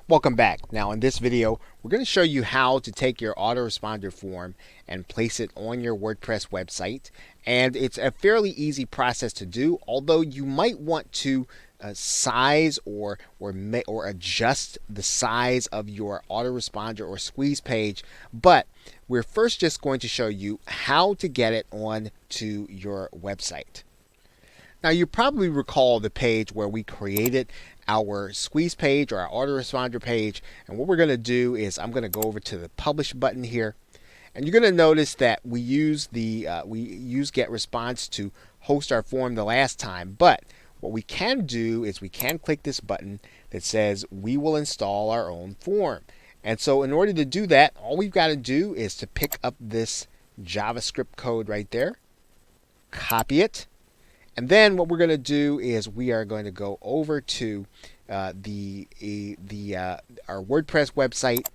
Welcome back. Now in this video, we're going to show you how to take your autoresponder form and place it on your WordPress website. And it's a fairly easy process to do, although you might want to size or adjust the size of your autoresponder or squeeze page. But we're first just going to show you how to get it on to your website. Now you probably recall the page where we created our squeeze page or our autoresponder page, and what we're going to do is I'm going to go over to the publish button here, and you're going to notice that we use get response to host our form the last time. But what we can do is we can click this button that says we will install our own form. And so in order to do that, all we've got to do is to pick up this JavaScript code right there, copy it. And then what we're going to do is we are going to go over to our WordPress website.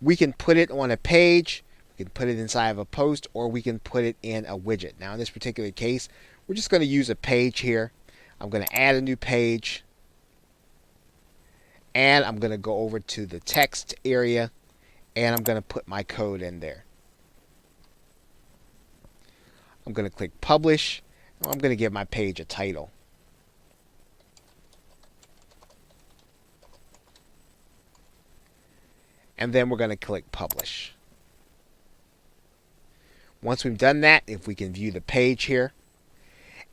We can put it on a page, we can put it inside of a post, or we can put it in a widget. Now in this particular case, we're just going to use a page here. I'm going to add a new page, and I'm going to go over to the text area, and I'm going to put my code in there. I'm going to click publish. I'm going to give my page a title. And then we're going to click publish. Once we've done that, if we can view the page here,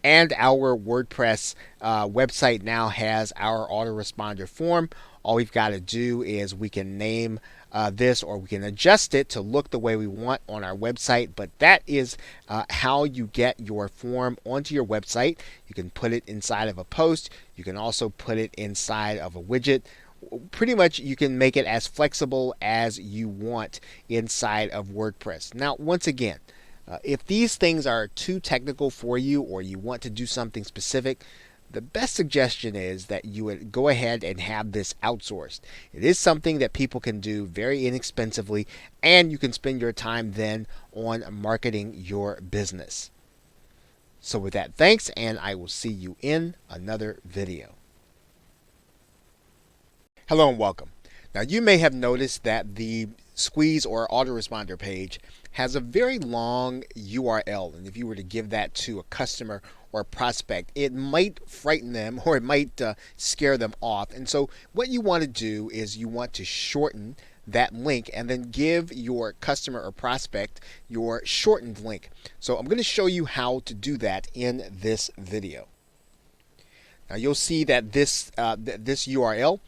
and our WordPress website now has our autoresponder form. All we've got to do is we can name this, or we can adjust it to look the way we want on our website. But that is how you get your form onto your website. You can put it inside of a post. You can also put it inside of a widget. Pretty much you can make it as flexible as you want inside of WordPress. Now, once again, if these things are too technical for you, or you want to do something specific, the best suggestion is that you would go ahead and have this outsourced. It is something that people can do very inexpensively, and you can spend your time then on marketing your business. So with that, thanks, and I will see you in another video. Hello and welcome. Now you may have noticed that the squeeze or autoresponder page has a very long URL, and if you were to give that to a customer or a prospect, it might frighten them, or it might scare them off. And so what you want to do is you want to shorten that link and then give your customer or prospect your shortened link. So I'm going to show you how to do that in this video. Now you'll see that this URL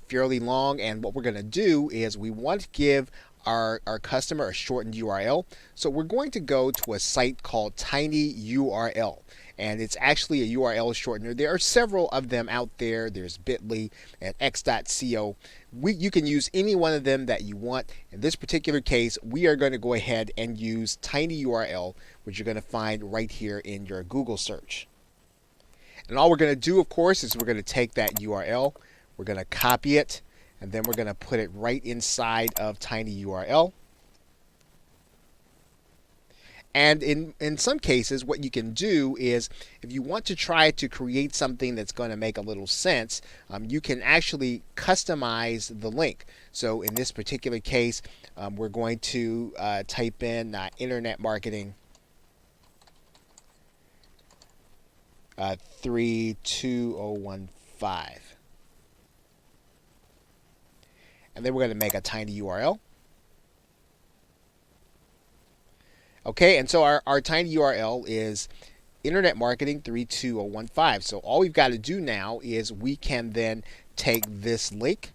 fairly long, and what we're going to do is we want to give our customer a shortened URL. So we're going to go to a site called TinyURL, and it's actually a URL shortener. There are several of them out there. There's Bitly and X.co. You can use any one of them that you want. In this particular case, we are going to go ahead and use TinyURL, which you're going to find right here in your Google search. And all we're going to do, of course, is we're going to take that URL, we're going to copy it, and then we're going to put it right inside of TinyURL. And in some cases, what you can do is, if you want to try to create something that's going to make a little sense, you can actually customize the link. So in this particular case, we're going to type in internet marketing 32015. And then we're going to make a TinyURL. Okay, and so our TinyURL is internet marketing 32015. So all we've got to do now is we can then take this link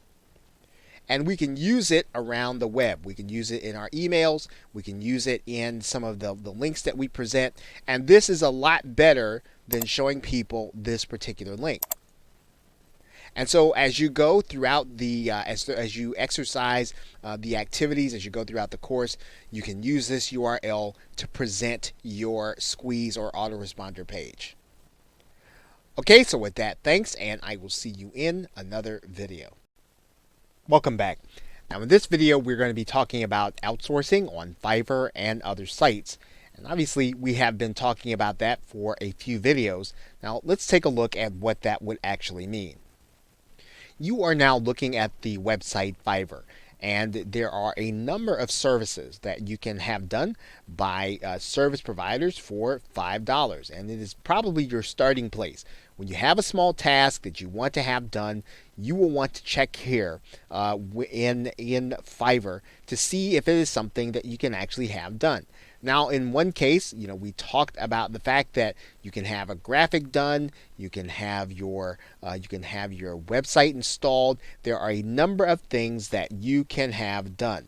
and we can use it around the web. We can use it in our emails. We can use it in some of the links that we present. And this is a lot better than showing people this particular link. And so as you go throughout the, as you exercise the activities, as you go throughout the course, you can use this URL to present your squeeze or autoresponder page. Okay, so with that, thanks, and I will see you in another video. Welcome back. Now in this video, we're going to be talking about outsourcing on Fiverr and other sites. And obviously, we have been talking about that for a few videos. Now let's take a look at what that would actually mean. you are now looking at the website Fiverr. And there are a number of services that you can have done by service providers for $5. And it is probably your starting place. When you have a small task that you want to have done, you will want to check here in Fiverr to see if it is something that you can actually have done. Now, in one case, we talked about the fact that you can have a graphic done, you can have your website installed. There are a number of things that you can have done.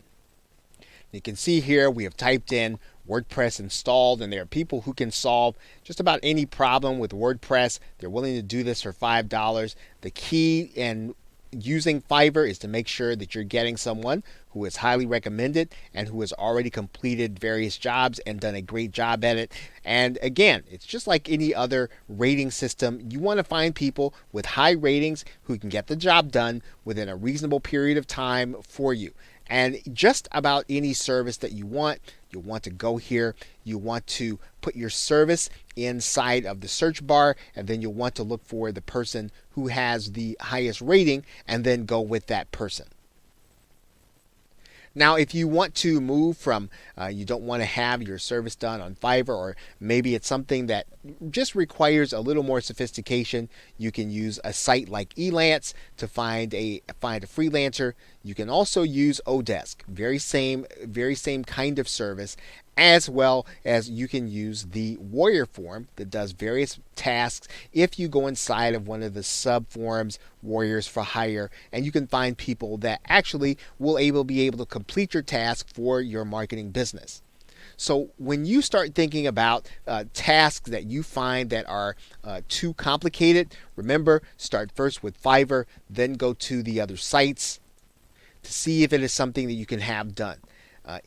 You can see here we have typed in WordPress installed, and there are people who can solve just about any problem with WordPress. They're willing to do this for $5. The key in using Fiverr is to make sure that you're getting someone who is highly recommended and who has already completed various jobs and done a great job at it. And again, it's just like any other rating system. You want to find people with high ratings who can get the job done within a reasonable period of time for you. And just about any service that you want, you'll want to go here. You want to put your service inside of the search bar, and then you'll want to look for the person who has the highest rating and then go with that person. Now, if you want to move from, you don't want to have your service done on Fiverr, or maybe it's something that just requires a little more sophistication, you can use a site like Elance to find a freelancer. You can also use Odesk, very same kind of service, as well as you can use the Warrior form that does various tasks if you go inside of one of the sub forums, Warriors for Hire, and you can find people that actually will be able to complete your task for your marketing business. So when you start thinking about tasks that you find that are too complicated, remember, start first with Fiverr, then go to the other sites to see if it is something that you can have done.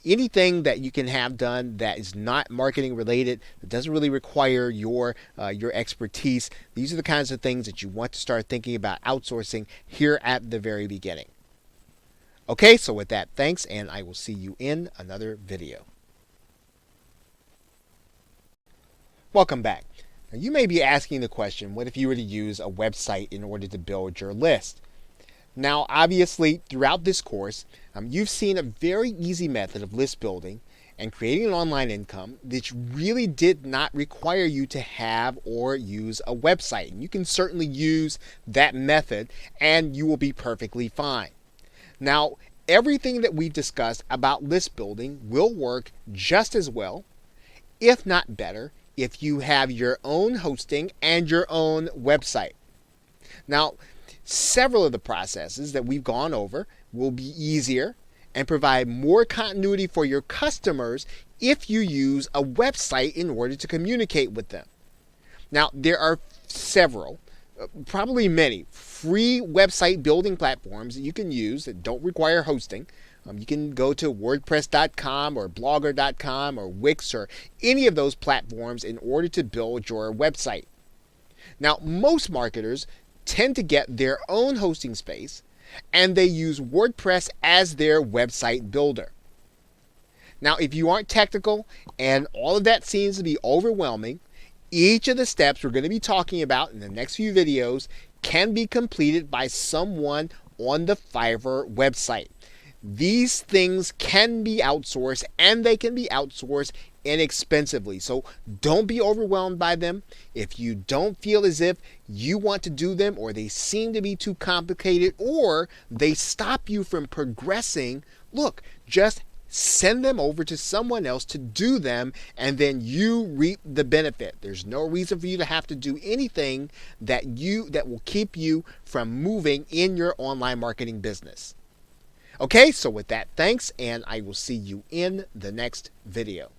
Anything that you can have done that is not marketing related, that doesn't really require your expertise, these are the kinds of things that you want to start thinking about outsourcing here at the very beginning. Okay, so with that, thanks, and I will see you in another video. Welcome back. Now, you may be asking the question, what if you were to use a website in order to build your list? Now, obviously, throughout this course, you've seen a very easy method of list building and creating an online income that really did not require you to have or use a website. And you can certainly use that method and you will be perfectly fine. Now, everything that we've discussed about list building will work just as well, if not better, if you have your own hosting and your own website. Now, several of the processes that we've gone over will be easier and provide more continuity for your customers if you use a website in order to communicate with them. Now, there are several, probably many, free website building platforms that you can use that don't require hosting. You can go to WordPress.com or Blogger.com or Wix or any of those platforms in order to build your website. Now, most marketers tend to get their own hosting space and they use WordPress as their website builder. Now, if you aren't technical and all of that seems to be overwhelming, each of the steps we're going to be talking about in the next few videos can be completed by someone on the Fiverr website. These things can be outsourced, and they can be outsourced inexpensively. So don't be overwhelmed by them. If you don't feel as if you want to do them, or they seem to be too complicated, or they stop you from progressing, look, just send them over to someone else to do them, and then you reap the benefit. There's no reason for you to have to do anything that will keep you from moving in your online marketing business. Okay, so with that, thanks, and I will see you in the next video.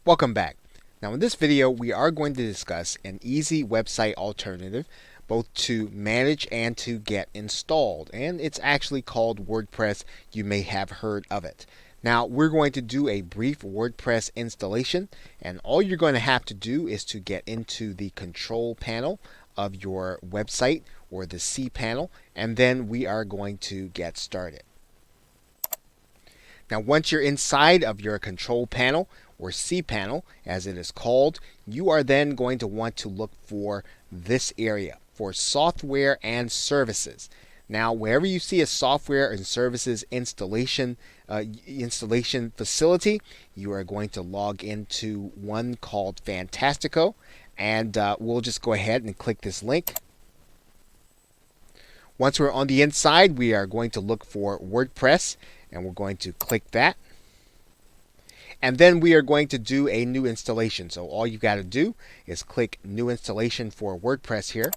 Welcome back. Now, in this video, we are going to discuss an easy website alternative, both to manage and to get installed. And it's actually called WordPress. You may have heard of it. Now, we're going to do a brief WordPress installation, and all you're going to have to do is to get into the control panel of your website, or the cPanel, and then we are going to get started. Now, once you're inside of your control panel, or cPanel as it is called, you are then going to want to look for this area for software and services. Now, wherever you see a software and services installation facility, you are going to log into one called Fantastico, and we'll just go ahead and click this link. Once we're on the inside, we are going to look for WordPress, and we're going to click that. And then we are going to do a new installation. So all you've got to do is click New Installation for WordPress here.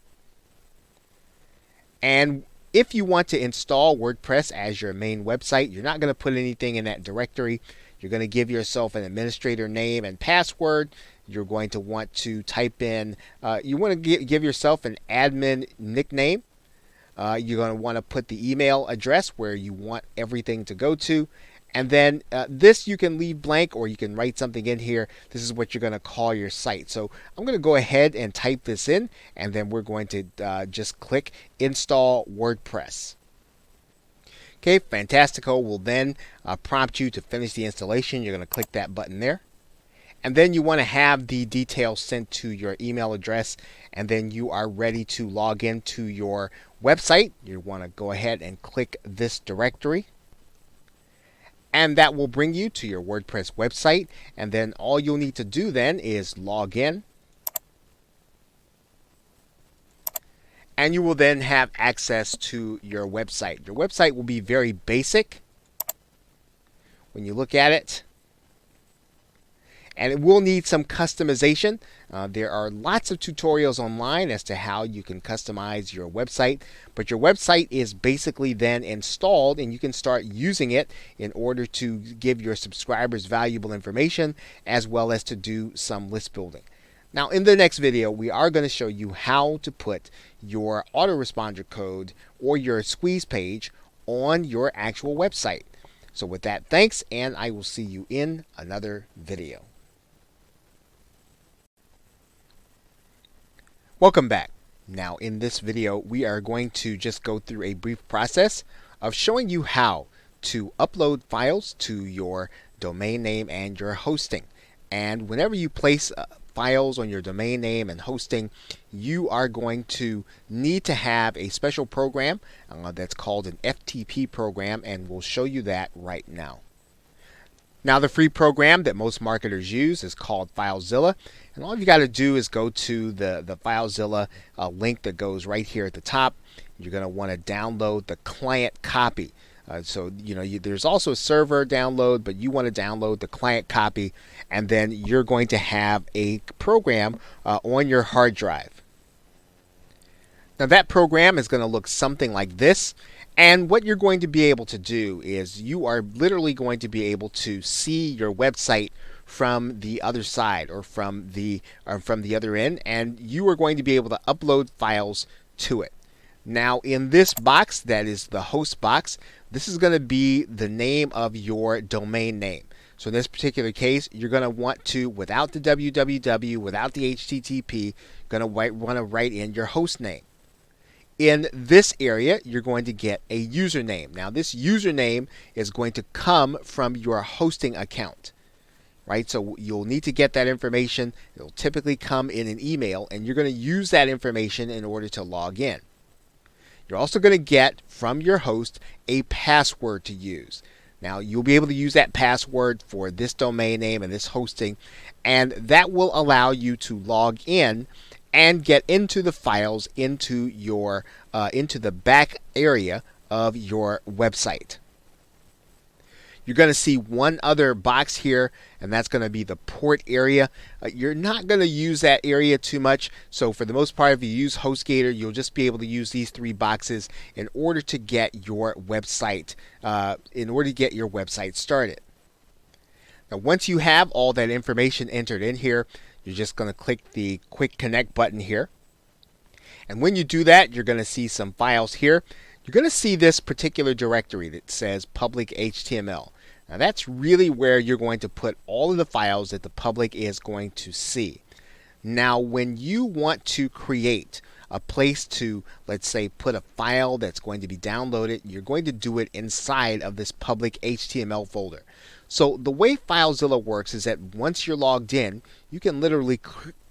And if you want to install WordPress as your main website, you're not going to put anything in that directory. You're going to give yourself an administrator name and password. You're going to want to type in, you want to give yourself an admin nickname. You're going to want to put the email address where you want everything to go to. And then this you can leave blank, or you can write something in here. This is what you're going to call your site. So I'm going to go ahead and type this in, and then we're going to just click Install WordPress. Okay, Fantastico will then prompt you to finish the installation. You're going to click that button there. And then you want to have the details sent to your email address, and then you are ready to log into your website. You want to go ahead and click this directory. And that will bring you to your WordPress website. And then all you'll need to do then is log in. And you will then have access to your website. Your website will be very basic when you look at it. And it will need some customization. There are lots of tutorials online as to how you can customize your website, but your website is basically then installed, and you can start using it in order to give your subscribers valuable information, as well as to do some list building. Now, in the next video, we are going to show you how to put your autoresponder code or your squeeze page on your actual website. So with that, thanks, and I will see you in another video. Welcome back. Now in this video we are going to just go through a brief process of showing you how to upload files to your domain name and your hosting. And whenever you place files on your domain name and hosting, you are going to need to have a special program that's called an FTP program, and we'll show you that right now. Now, the free program that most marketers use is called FileZilla, and all you got to do is go to the FileZilla link that goes right here at the top. You're going to want to download the client copy. There's also a server download, but you want to download the client copy, and then you're going to have a program on your hard drive. Now, that program is going to look something like this. And what you're going to be able to do is you are literally going to be able to see your website from the other side, or from the other end, and you are going to be able to upload files to it. Now, in this box, that is the host box, this is going to be the name of your domain name. So in this particular case, you're going to want to, without the www, without the http, going to want to write in your host name. In this area, you're going to get a username. Now, this username is going to come from your hosting account, right? So you'll need to get that information. It'll typically come in an email, and you're going to use that information in order to log in. You're also going to get from your host a password to use. Now, you'll be able to use that password for this domain name and this hosting, and that will allow you to log in and get into the files into the back area of your website. You're going to see one other box here, and that's going to be the port area. You're not going to use that area too much, so for the most part, if you use HostGator, you'll just be able to use these three boxes in order to get your website started. Now, once you have all that information entered in here, you're just going to click the Quick Connect button here. And when you do that, you're going to see some files here. You're going to see this particular directory that says public HTML. Now, that's really where you're going to put all of the files that the public is going to see. Now, when you want to create a place to, let's say, put a file that's going to be downloaded, you're going to do it inside of this public HTML folder. So the way FileZilla works is that once you're logged in, you can literally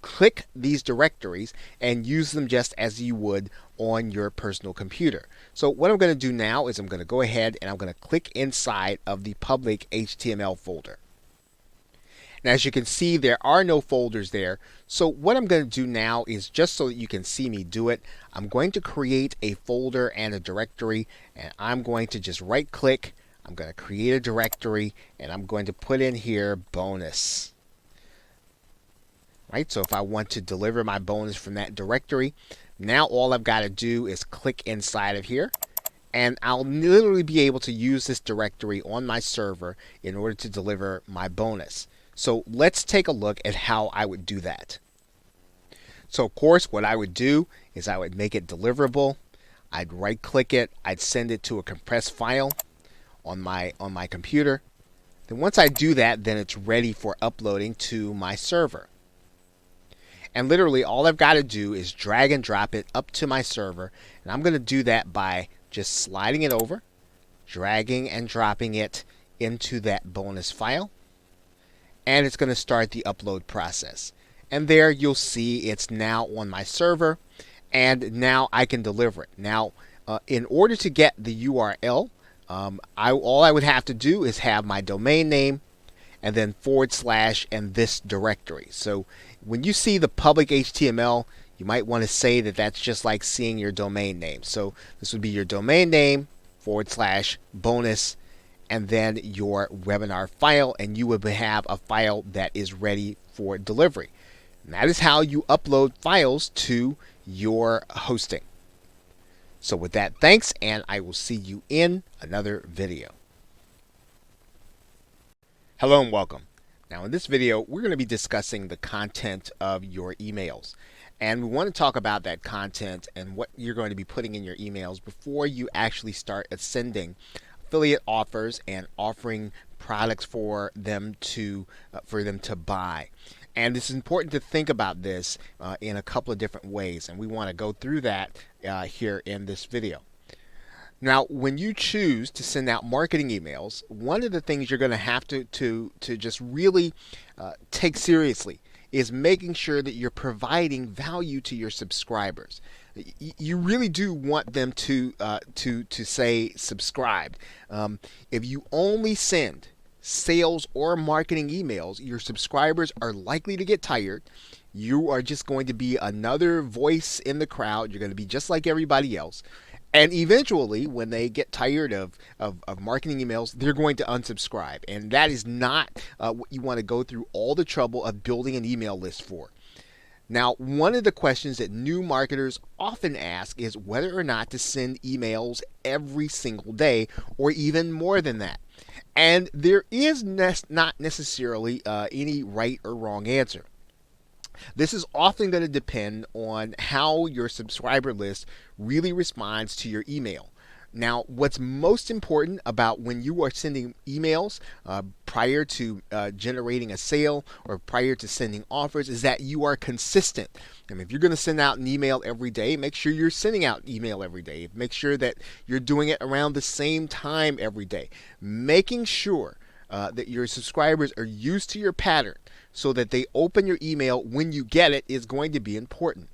click these directories and use them just as you would on your personal computer. So what I'm going to do now is I'm going to go ahead and I'm going to click inside of the public HTML folder. Now, as you can see, there are no folders there. So what I'm going to do now is, just so that you can see me do it, I'm going to create a folder and a directory, and I'm going to just right click. I'm going to create a directory, and I'm going to put in here bonus. Right? So if I want to deliver my bonus from that directory, now all I've got to do is click inside of here, and I'll literally be able to use this directory on my server in order to deliver my bonus. So let's take a look at how I would do that. So of course, what I would do is I would make it deliverable. I'd right click it. I'd send it to a compressed file on my computer. Then once I do that, then it's ready for uploading to my server. And literally all I've got to do is drag and drop it up to my server. And I'm going to do that by just sliding it over, dragging and dropping it into that bonus file. And it's going to start the upload process. And there you'll see it's now on my server, and now I can deliver it. Now, in order to get the URL, all I would have to do is have my domain name and then / and this directory. So when you see the public HTML, you might want to say that that's just like seeing your domain name. So this would be your domain name / bonus, and then your webinar file, and you would have a file that is ready for delivery. And that is how you upload files to your hosting. So with that, thanks, and I will see you in another video. Hello and welcome. Now in this video, we're going to be discussing the content of your emails. And we want to talk about that content and what you're going to be putting in your emails before you actually start sending affiliate offers and offering products for them to buy. And it's important to think about this in a couple of different ways, and we want to go through that here in this video. Now, when you choose to send out marketing emails, one of the things you're going to have to just really take seriously is making sure that you're providing value to your subscribers. You really do want them to say subscribed. If you only send sales or marketing emails, your subscribers are likely to get tired. You are just going to be another voice in the crowd. You're going to be just like everybody else. And eventually, when they get tired of marketing emails, they're going to unsubscribe. And that is not what you want to go through all the trouble of building an email list for. Now, one of the questions that new marketers often ask is whether or not to send emails every single day, or even more than that. And there is not necessarily any right or wrong answer. This is often going to depend on how your subscriber list really responds to your email. Now, what's most important about when you are sending emails prior to generating a sale or prior to sending offers is that you are consistent. I mean, if you're going to send out an email every day, make sure you're sending out email every day. Make sure that you're doing it around the same time every day. Making sure that your subscribers are used to your pattern so that they open your email when you get it is going to be important.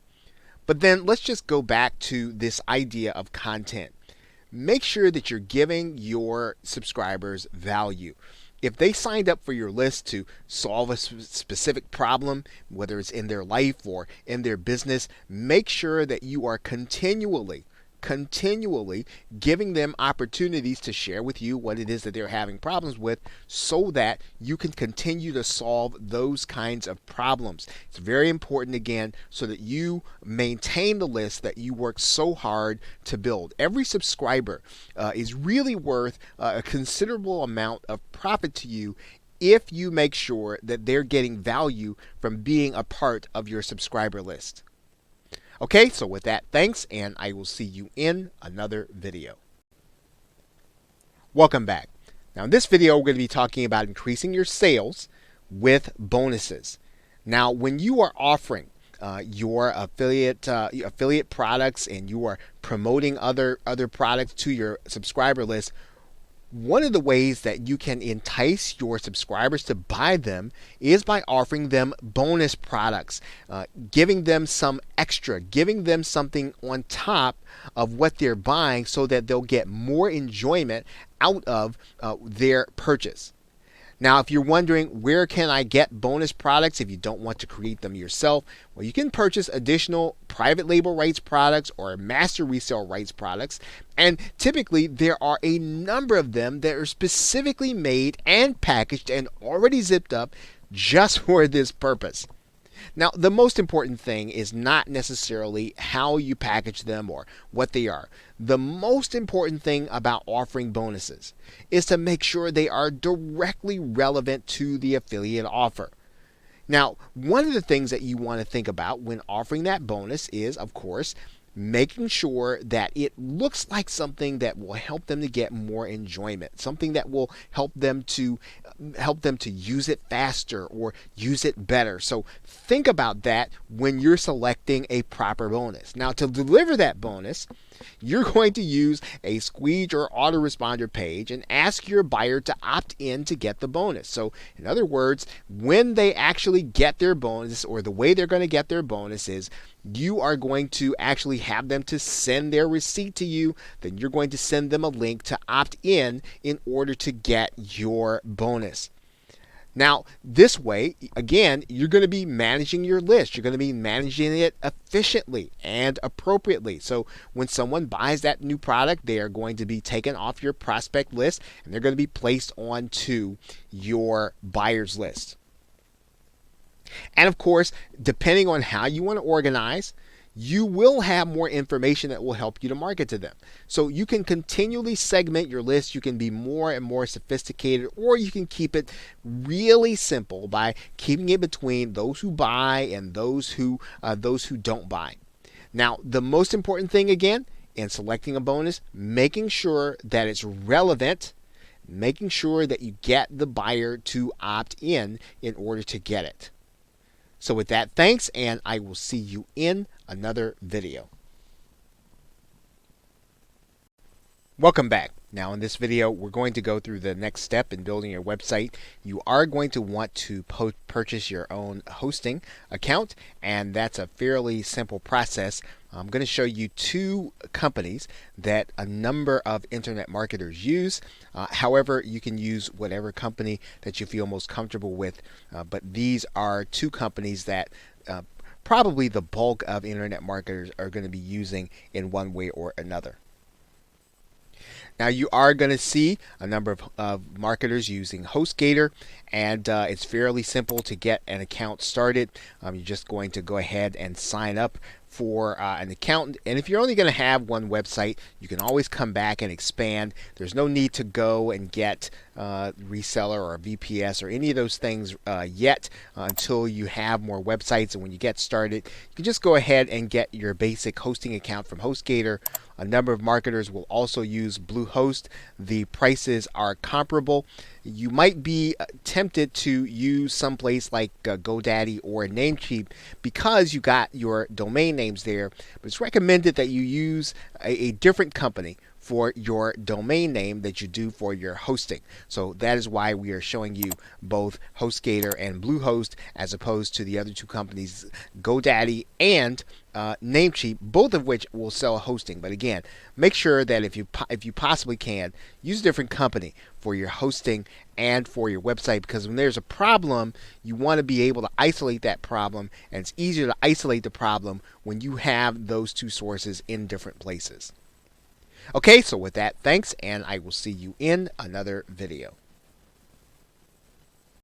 But then let's just go back to this idea of content. Make sure that you're giving your subscribers value. If they signed up for your list to solve a specific problem, whether it's in their life or in their business, make sure that you are continually giving them opportunities to share with you what it is that they're having problems with, so that you can continue to solve those kinds of problems. It's very important, again, so that you maintain the list that you work so hard to build. Every subscriber is really worth a considerable amount of profit to you if you make sure that they're getting value from being a part of your subscriber list. Okay, so with that, thanks, and I will see you in another video. Welcome back. Now in this video, we're going to be talking about increasing your sales with bonuses. Now, when you are offering your affiliate products and you are promoting other products to your subscriber list, One of the ways that you can entice your subscribers to buy them is by offering them bonus products, giving them some extra, giving them something on top of what they're buying so that they'll get more enjoyment out of their purchase. Now, if you're wondering where can I get bonus products if you don't want to create them yourself, well, you can purchase additional private label rights products or master resale rights products. And typically, there are a number of them that are specifically made and packaged and already zipped up just for this purpose. Now, the most important thing is not necessarily how you package them or what they are. The most important thing about offering bonuses is to make sure they are directly relevant to the affiliate offer. Now, one of the things that you want to think about when offering that bonus is, of course, making sure that it looks like something that will help them to get more enjoyment, something that will help them to use it faster or use it better. So think about that when you're selecting a proper bonus. Now, to deliver that bonus, you're going to use a squeeze or autoresponder page and ask your buyer to opt in to get the bonus. So in other words, when they actually get their bonus, or the way they're going to get their bonus is you are going to actually have them to send their receipt to you. Then you're going to send them a link to opt in order to get your bonus. Now, this way, again, you're going to be managing your list. You're going to be managing it efficiently and appropriately. So when someone buys that new product, they are going to be taken off your prospect list and they're going to be placed onto your buyer's list. And of course, depending on how you want to organize, you will have more information that will help you to market to them. So you can continually segment your list. You can be more and more sophisticated, or you can keep it really simple by keeping it between those who buy and those who don't buy. Now, the most important thing again in selecting a bonus, making sure that it's relevant, making sure that you get the buyer to opt in order to get it. So with that, thanks, and I will see you in another video. Welcome back. Now in this video, we're going to go through the next step in building your website. You are going to want to purchase your own hosting account, and that's a fairly simple process. I'm going to show you two companies that a number of internet marketers use. However, you can use whatever company that you feel most comfortable with, but these are two companies that probably the bulk of internet marketers are going to be using in one way or another. Now you are going to see a number of marketers using HostGator, and it's fairly simple to get an account started. You're just going to go ahead and sign up for an account, and if you're only going to have one website, you can always come back and expand. There's no need to go and get reseller or VPS or any of those things yet until you have more websites. And when you get started, you can just go ahead and get your basic hosting account from HostGator. A number of marketers will also use Bluehost. The prices are comparable. You might be tempted to use someplace like GoDaddy or Namecheap because you got your domain names there, but it's recommended that you use a different company for your domain name that you do for your hosting. So that is why we are showing you both HostGator and Bluehost as opposed to the other two companies, GoDaddy and Namecheap, both of which will sell hosting. But again, make sure that if you possibly can, use a different company for your hosting and for your website, because when there's a problem, you want to be able to isolate that problem, and it's easier to isolate the problem when you have those two sources in different places. Okay, so with that, thanks, and I will see you in another video.